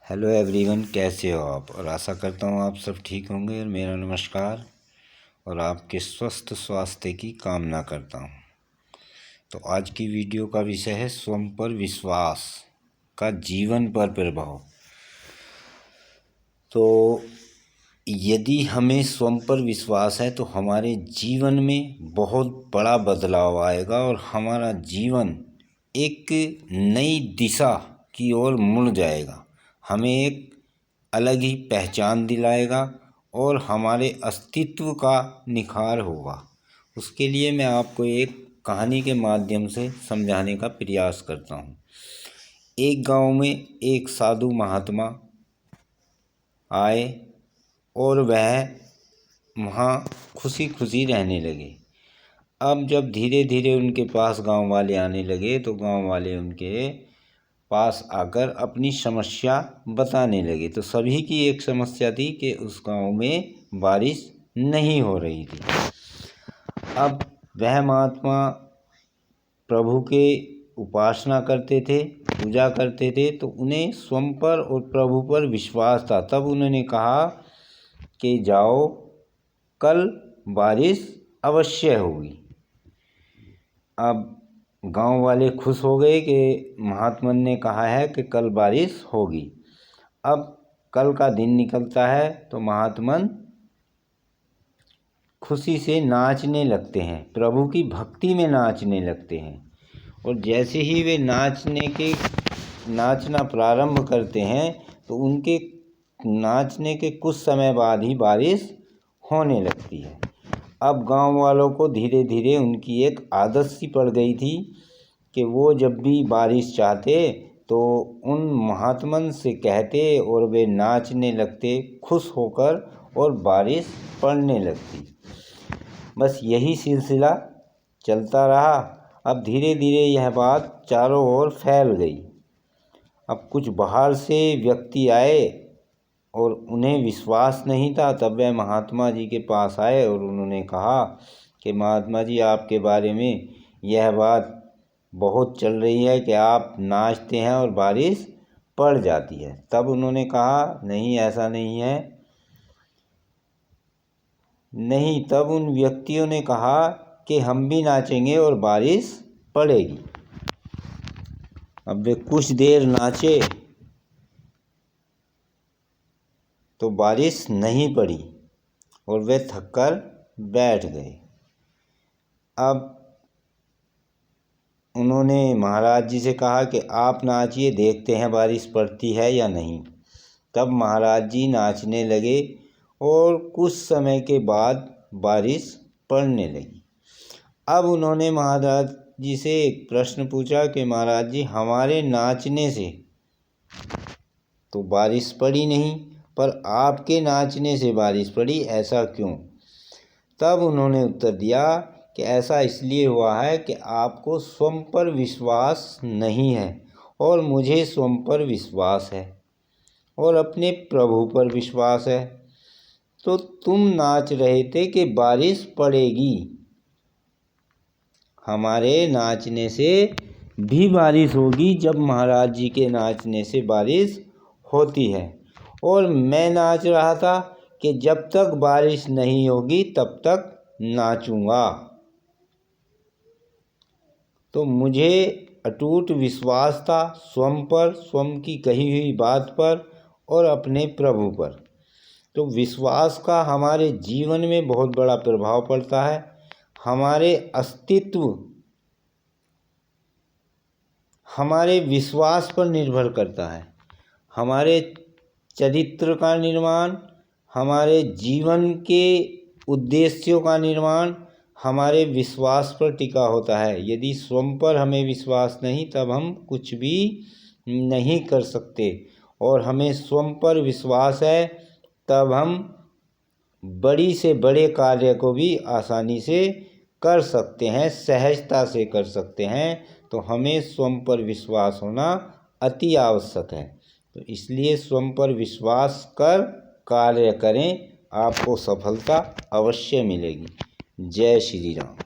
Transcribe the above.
Hello everyone, कैसे हो आप। और आशा करता हूँ आप सब ठीक होंगे। और मेरा नमस्कार और आपके स्वस्थ स्वास्थ्य की कामना करता हूँ। तो आज की वीडियो का विषय है स्वयं पर विश्वास का जीवन पर प्रभाव। तो यदि हमें स्वयं पर विश्वास है तो हमारे जीवन में बहुत बड़ा बदलाव आएगा और हमारा जीवन एक नई दिशा की ओर मुड़ जाएगा। हमें एक अलग ही पहचान दिलाएगा और हमारे अस्तित्व का निखार होगा। उसके लिए मैं आपको एक कहानी के माध्यम से समझाने का प्रयास करता हूँ। एक गांव में एक साधु महात्मा आए और वह वहाँ खुशी खुशी रहने लगे। अब जब धीरे धीरे उनके पास गांव वाले आने लगे तो गांव वाले उनके पास आकर अपनी समस्या बताने लगे। तो सभी की एक समस्या थी कि उस गांव में बारिश नहीं हो रही थी। अब वह महात्मा प्रभु के उपासना करते थे, पूजा करते थे, तो उन्हें स्वयं पर और प्रभु पर विश्वास था। तब उन्होंने कहा कि जाओ, कल बारिश अवश्य होगी। अब गांव वाले खुश हो गए कि महात्मन ने कहा है कि कल बारिश होगी। अब कल का दिन निकलता है तो महात्मन खुशी से नाचने लगते हैं, प्रभु की भक्ति में नाचने लगते हैं। और जैसे ही वे नाचना प्रारंभ करते हैं तो उनके नाचने के कुछ समय बाद ही बारिश होने लगती है। अब गांव वालों को धीरे धीरे उनकी एक आदत सी पड़ गई थी कि वो जब भी बारिश चाहते तो उन महात्मन से कहते और वे नाचने लगते खुश होकर और बारिश पड़ने लगती। बस यही सिलसिला चलता रहा। अब धीरे धीरे यह बात चारों ओर फैल गई। अब कुछ बाहर से व्यक्ति आए और उन्हें विश्वास नहीं था। तब वह महात्मा जी के पास आए और उन्होंने कहा कि महात्मा जी, आपके बारे में यह बात बहुत चल रही है कि आप नाचते हैं और बारिश पड़ जाती है। तब उन्होंने कहा, नहीं, ऐसा नहीं है। नहीं, तब उन व्यक्तियों ने कहा कि हम भी नाचेंगे और बारिश पड़ेगी। अब वे कुछ देर नाचे तो बारिश नहीं पड़ी और वे थककर बैठ गए। अब उन्होंने महाराज जी से कहा कि आप नाचिए, देखते हैं बारिश पड़ती है या नहीं। तब महाराज जी नाचने लगे और कुछ समय के बाद बारिश पड़ने लगी। अब उन्होंने महाराज जी से एक प्रश्न पूछा कि महाराज जी, हमारे नाचने से तो बारिश पड़ी नहीं, पर आपके नाचने से बारिश पड़ी, ऐसा क्यों? तब उन्होंने उत्तर दिया कि ऐसा इसलिए हुआ है कि आपको स्वयं पर विश्वास नहीं है और मुझे स्वयं पर विश्वास है और अपने प्रभु पर विश्वास है। तो तुम नाच रहे थे कि बारिश पड़ेगी। हमारे नाचने से भी बारिश होगी जब महाराज जी के नाचने से बारिश होती है। और मैं नाच रहा था कि जब तक बारिश नहीं होगी तब तक नाचूंगा। तो मुझे अटूट विश्वास था स्वयं पर, स्वयं की कही हुई बात पर और अपने प्रभु पर। तो विश्वास का हमारे जीवन में बहुत बड़ा प्रभाव पड़ता है। हमारे अस्तित्व हमारे विश्वास पर निर्भर करता है। हमारे चरित्र का निर्माण, हमारे जीवन के उद्देश्यों का निर्माण हमारे विश्वास पर टिका होता है। यदि स्वयं पर हमें विश्वास नहीं तब हम कुछ भी नहीं कर सकते। और हमें स्वयं पर विश्वास है तब हम बड़ी से बड़े कार्य को भी आसानी से कर सकते हैं, सहजता से कर सकते हैं। तो हमें स्वयं पर विश्वास होना अति आवश्यक है। तो इसलिए स्वयं पर विश्वास कर कार्य करें, आपको सफलता अवश्य मिलेगी। जय श्री राम।